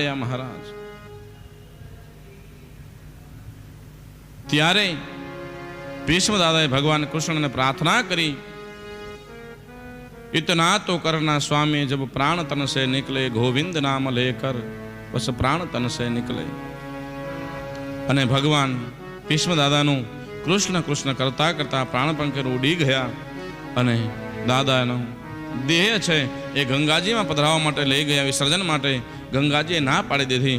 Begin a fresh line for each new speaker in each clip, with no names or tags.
महाराज त्यारे भीष्म दादाए भगवान कृष्ण ने प्रार्थना करी, इतना तो करना स्वामी जब प्राण तन से निकले, गोविंद नाम लेकर बस प्राण तन से निकले। अने भगवान भीष्म दादानु कृष्ण कृष्ण करता करता प्राण पंकर उड़ी गया अने दादानो देह छे ए गंगाजी में पधरावा माटे लई गया, विसर्जन माटे गंगाजीए ना पाड़ी दीधी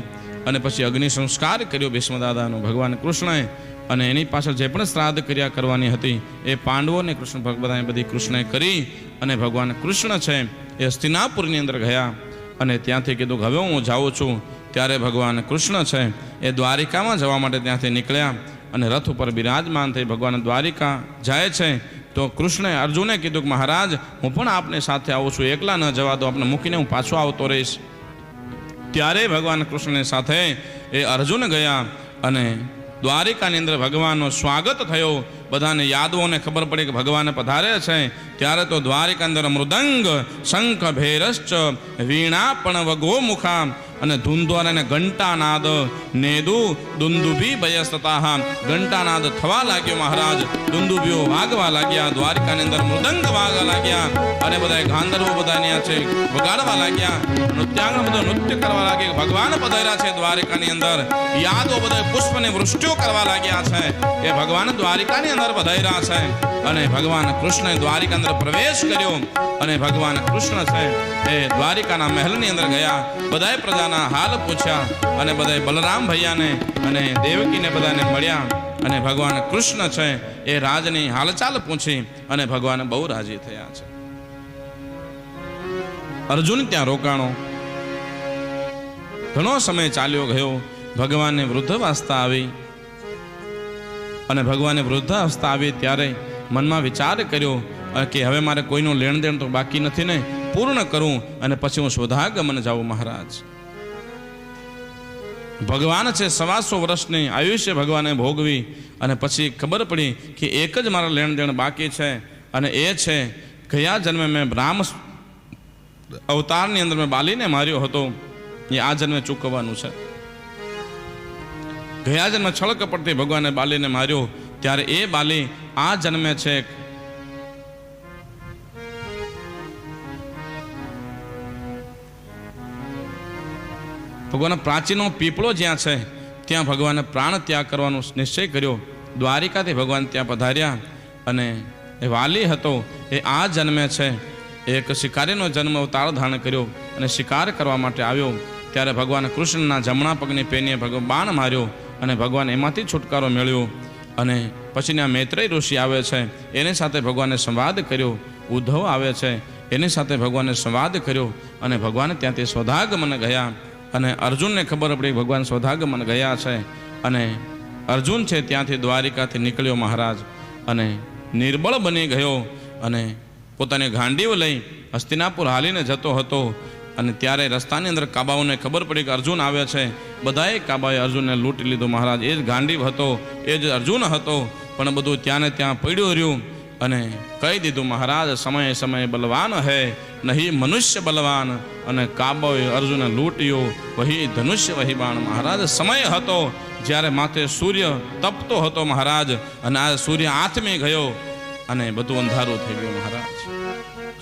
अने पछी अग्नि संस्कार कर्यो भीष्म दादानो भगवान कृष्णए अने एनी पाछळ जे पण श्राद्ध क्रिया करवानी हती ए पांडवोने कृष्ण भगवाने बधी कृष्णए करी अने भगवान कृष्ण छे ए हस्तिनापुरनी अंदर गया अने त्यांथी कीधुं हवे हुं जाऊं छुं। त्यारे भगवान कृष्ण छे ए द्वारिकामां जवा माटे त्यांथी निकळ्या अने रथ उपर बिराजमान थई भगवान द्वारिका जाय छे तो कृष्णे अर्जुने कीधुं महाराज हूँ पण आपने साथे आવું છું, एकला न जवा दो, आपने मूकीने हूँ पाछो आवतो रहीश। त्यारे भगवान कृष्ण साथे ए अर्जुन गया अने द्वारिकानी अंदर भगवाननो स्वागत थयो। बधाने यादवोने खबर पड़ी कि भगवान पधारे छे। त्यारे तो द्वारिका अंदर मृदंग शंख भेरश्च वीणा पण वगोमुखा अने धुंधोर अने घंटानाद नेदु दुंदुभी बयस्तताः घंटानाद थवा लाग्यो महाराज, दुंदुभीओ वागवा लाग्या, द्वारिकानी अंदर मृदंग वागवा लाग्या अने बधाय गांधर्वो बधाने छे वगाड़वा लाग्या, नृत्यांगण बधो नृत्य करवा लाग्या। भगवान पधार्या छे द्वारिकानी अंदर, यादव बधाय पुष्पने वृष्टिओ करवा लाग्या छे। ए भगवान द्वारिकानी अंदर पधार्या छे अने भगवान कृष्णे द्वारिका अंदर प्रवेश कर्यो अने भगवान कृष्ण छे ए द्वारिकाना महलनी अंदर गया, बधाय प्रजाना हाल पूछ्या अने बधाय बलराम भैया ने अने देवकी ने बधाने मळ्या अने भगवान कृष्ण छे ए राजनी हालचाल पूछी अने भगवान बहु राजी थया छे। अर्जुन त्यां रोकाणो, घणो समय चाल्यो गयो, भगवान ने वृद्धावस्था आवी अने भगवान ने वृद्धावस्था आवी त्यारे मनमा विचार कर्यो कि हवे मारे कोईनो लेण देण तो बाकी नथी ने, पूर्ण करूं अने पछी हूँ स्वधागमन जाऊं। महाराज भगवान छे 125 वर्षनी आयुष्य भगवाने भोगवी अने पछी खबर पड़ी कि एक ज मारा लेण देण बाकी छे अने ए छे गया जन्मे में राम अवतारनी अंदर में बालीने मार्यो हतो, ए आ जन्मे चूकववानुं छे। गया जन्मे छळ कपटथी भगवाने बालीने मार्यो त्यारे ए बाली आ जन्मे छे भगवान प्राचीनो पीपळो ज्यां छे त्यां भगवाने प्राण त्याग करवानो निश्चय कर्यो। द्वारिकाथी भगवान त्यां पधार्या अने ए वाली हतो ए आ जन्मे छे एक शिकारीनो जन्म अवतार धारण कर्यो अने शिकार करवा माटे આવ્યો। त्यारे भगवान कृष्णना जमणा पगनी पेनीए भगवान बाण मार्यो अने भगवान एमांथी छुटकारो मेळ्यो अने पछीना मैत्रेय ऋषि आवे छे एनी साथे भगवाने संवाद कर्यो। उद्धव आवे छे एनी साथे भगवाने संवाद कर्यो अने भगवान त्यांथी स्वधागमन गया अने अर्जुन ने खबर पड़ी भगवान स्वधागमन गया छे अने अर्जुन छे त्यांथी द्वारिकाथी निकळ्यो महाराज अने निर्बळ बनी गयो अने पोतानी गांडीव लई हस्तिनापुर हालीने जतो हतो अने त्यारे रस्तानी अंदर काबाओने खबर पड़ी कि अर्जुन आवे छे। बधाए काबाए अर्जुनने लूंटी लीधो महाराज, ए ज गांडीव हतो, ए ज अर्जुन हतो, पण बधुं त्याने त्यां पड्युं रह्युं अने कही दीधुं महाराज समय समय बलवान है नहीं मनुष्य बलवान अने काबोए अर्जुन लूट्यो वही धनुष्य वही बाण। महाराज समय हतो ज्यारे माथे सूर्य तपतो हतो महाराज अने आ सूर्य आथमी गयो अने बधुं अंधारुं थई गयुं। महाराज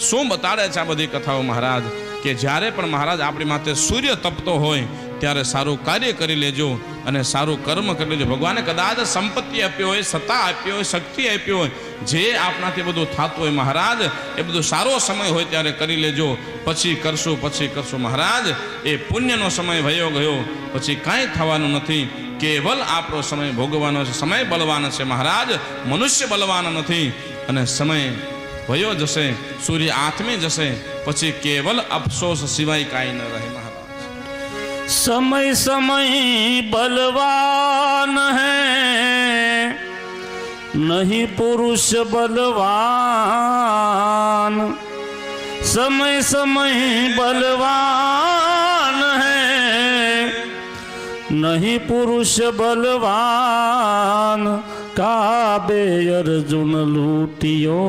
शुं बताड़े छे आ बधी कथाओ महाराज कि ज्यारे पण महाराज आपणी माथे सूर्य तपतो होय त्यारे सारू कार्य करी लेजो अने सारू कर्म करी लेजो। भगवाने कदाच संपत्ति आप्यो होय, सत्ता आप्यो होय, शक्ति आप्यो होय, जे आपनाथी बधुं थातुं होय महाराज ए बधुं सारो समय होय त्यारे करी लेजो, पछी करशो महाराज ए पुण्यनो समय वयो गयो, पछी कांई थवानुं नथी। केवल आपणो समय भोगवानो छे, समय बलवान छे महाराज, मनुष्य बलवान नथी अने समय वयो जशे, सूर्य आथमी जशे, पछी केवल अफसोस सिवाय कांई न रहे। महाराज
समय समय बलवान है नहीं पुरुष बलवान, समय समय बलवान है नहीं पुरुष बलवान। काबे अर्जुन लूटियो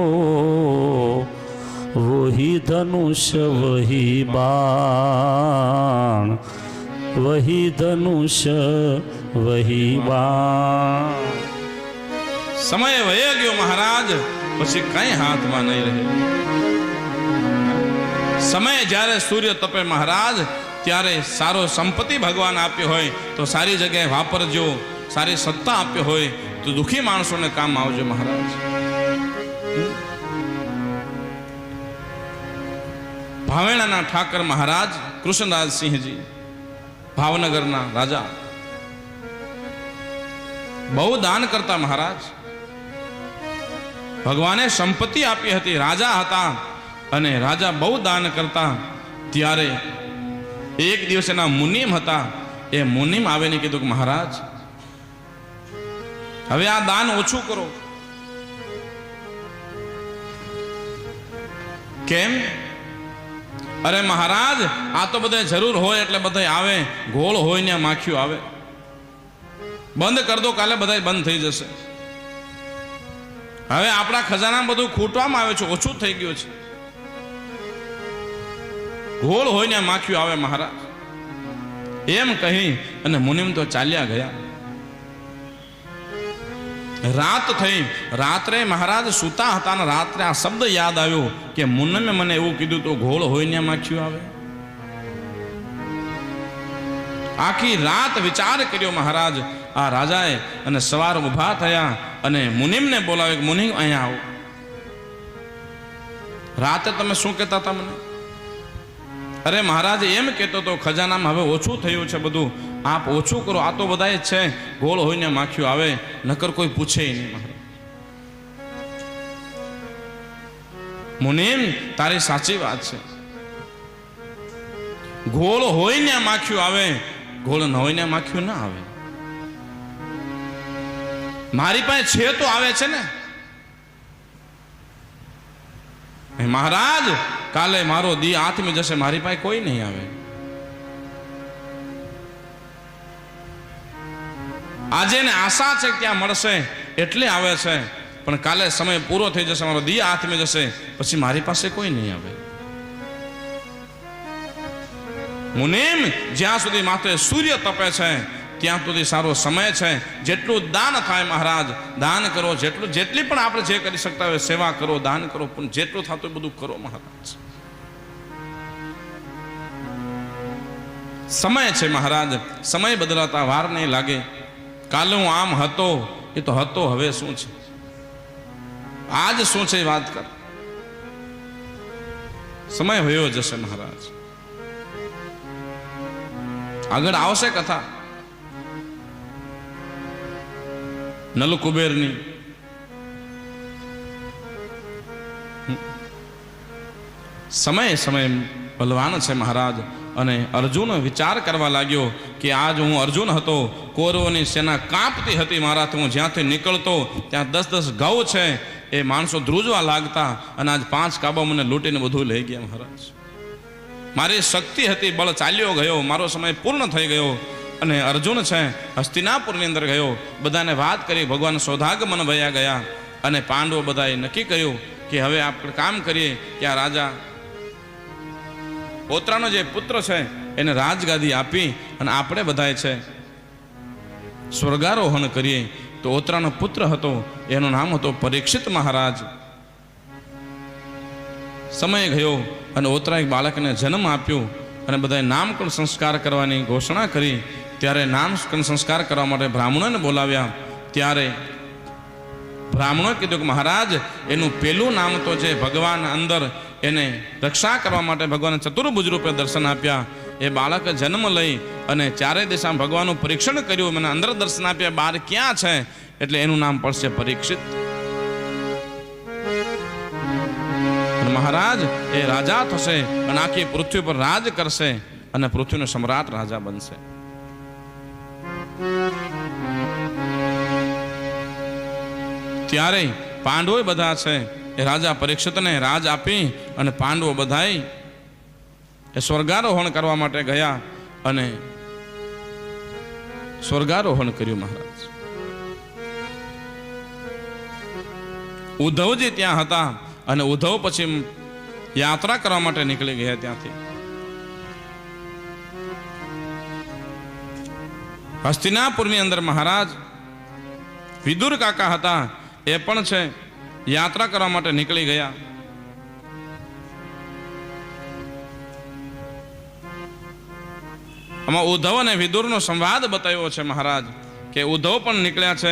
वही धनुष वही बाण, वही धनुष वही बाण।
સમય વહી ગયો મહારાજ, પછી કઈ હાથમાં નહીં રહે. સમય જ્યારે સૂર્ય તપે મહારાજ, ત્યારે સારો સંપત્તિ ભગવાન આપ્યો હોય તો સારી જગ્યાએ વાપરજો, સારી સત્તા આપ્યો હોય તો દુઃખી માણસોને કામ આવજો મહારાજ. ભાવેણાના ઠાકર મહારાજ કૃષ્ણરાજસિંહજી, ભાવનગરના રાજા, બહુ દાન કરતા મહારાજ. ભગવાને સંપત્તિ આપી હતી, રાજા હતા અને રાજા બહુ દાન કરતા. ત્યારે એક દિવસ એના મુનિમ હતા, એ મુનિમ આવીને કીધું કે મહારાજ હવે આ દાન ઓછું કરો. કેમ? અરે મહારાજ, આ તો બધે જરૂર હોય એટલે બધા આવે, ગોળ હોય ને માખીઓ આવે. બંધ કર દો, કાલે બધા બંધ થઈ જશે. હવે આપણા ખજાના બધું ખૂટવામાં આવે છે, ઓછું થઈ ગયું છે. ગોળ હોય ને માખીઓ આવે મહારાજ. એમ કહી અને મુનિમ તો ચાલ્યા ગયા. રાત થઈ, રાત્રે મહારાજ સૂતા હતા અને રાત્રે આ શબ્દ યાદ આવ્યો કે મુનિમે મને એવું કીધું તો ગોળ હોય ને માખીઓ આવે. આખી રાત વિચાર કર્યો મહારાજ આ રાજાએ, અને સવાર ઉભા થયા અને મુનિમને બોલાવે કે મુનિમ અહીંયા આવો. રાતે તમે શું કહેતા હતા મને? અરે મહારાજ એમ કહેતો તો ખજાનામાં હવે ઓછું થયું છે બધું, આપ ઓછું કરો. આ તો બધા જ છે, ગોળ હોય ને માખીઓ આવે, નકર કોઈ પૂછે નહીં મહારાજ. મુનિમ તારી સાચી વાત છે, ગોળ હોય ને માખીઓ આવે, ગોળ ન હોય ને માખીઓ ના આવે. મારી પાસે છે તો આવે છે ને મહારાજ. કાલે મારો દી આથમી જશે, મારી પાસે કોઈ નહીં આવે. આજે ને આશા છે ત્યાં મળશે એટલે આવે છે, પણ કાલે સમય પૂરો થઈ જશે, મારો દી આથમી જશે, પછી મારી પાસે કોઈ નહીં આવે. મુનિમ, જ્યાં સુધી માથે સૂર્ય તપે છે ત્યાં સુધી સારો સમય છે. જેટલું દાન થાય મહારાજ, દાન કરો. જેટલી પણ આપણે જે કરી શકતા હોય સેવા કરો, દાન કરો, પણ જેટલું થતું બધું કરો મહારાજ. સમય છે મહારાજ, સમય બદલાતા વાર નહીં લાગે. કાલે હું આમ હતો, એ તો હતો, હવે શું છે? આજ શું છે વાત કર. સમય વયો જશે મહારાજ. આગળ આવશે કથા નલકુબેરની. સમય સમય બલવાન છે મહારાજ. અને અર્જુન વિચાર કરવા લાગ્યો કે આજ હું અર્જુન હતો, કૌરવોની સેના કાંપતી હતી મારાથી. હું જ્યાંથી નીકળતો ત્યાં 10-10 ઘઉં છે, એ માણસો ધ્રુજવા લાગતા, અને આજ 5 કાબા મને લૂંટીને બધું લઈ ગયા મહારાજ. મારી શક્તિ હતી, બળ ચાલ્યો ગયો, મારો સમય પૂર્ણ થઈ ગયો. અને અર્જુન છે હસ્તિનાપુરની અંદર ગયો, બધાને વાત કરી, ભગવાન સૌદાગમન ભયા ગયા. અને પાંડવો બધાએ નક્કી કર્યું કે હવે આપણે કામ કરીએ કે આ રાજા પોત્રાનો જે પુત્ર છે એને રાજગાદી આપી અને આપણે બધાએ છે સ્વર્ગારોહણ કરીએ. તો ઓત્રાનો પુત્ર હતો, એનું નામ હતો પરીક્ષિત મહારાજ. સમય ગયો અને ઓત્રા એક બાળકને જન્મ આપ્યો અને બધાએ નામકરણ સંસ્કાર કરવાની ઘોષણા કરી. ત્યારે નામકરણ સંસ્કાર કરવા માટે બ્રાહ્મણોને બોલાવ્યા. ત્યારે બ્રાહ્મણોએ કીધું કે મહારાજ, એનું પેલું નામ તો છે ભગવાન અંદર એને રક્ષા કરવા માટે ભગવાને ચતુર્ભુજ રૂપે દર્શન આપ્યા. એ બાળક જન્મ લઈ અને ચારે દિશામાં ભગવાનનું પરીક્ષણ કર્યું, મને અંદર દર્શન આપ્યા, બહાર ક્યાં છે, એટલે એનું નામ પડશે પરીક્ષિત. મહારાજ એ રાજા થશે અને આખી પૃથ્વી પર રાજ કરશે અને પૃથ્વીનો સમ્રાટ રાજા બનશે. ત્યારે પાંડવો બધા છે એ રાજા પરીક્ષિતને રાજ આપી અને પાંડવો બધાએ એ સ્વર્ગારોહણ કરવા માટે ગયા અને સ્વર્ગારોહણ કર્યું મહારાજ. ઉદ્ધવજી ત્યાં હતા અને ઉદ્ધવ પછી યાત્રા કરવા માટે નીકળી ગયા ત્યાંથી. હસ્તિનાપુરની અંદર મહારાજ વિદુર કાકા હતા, એ પણ છે યાત્રા કરવા માટે નીકળી ગયા. આમાં ઉદ્ધવ અને વિદુરનો સંવાદ બતાવ્યો છે મહારાજ કે ઉદ્ધવ પણ નીકળ્યા છે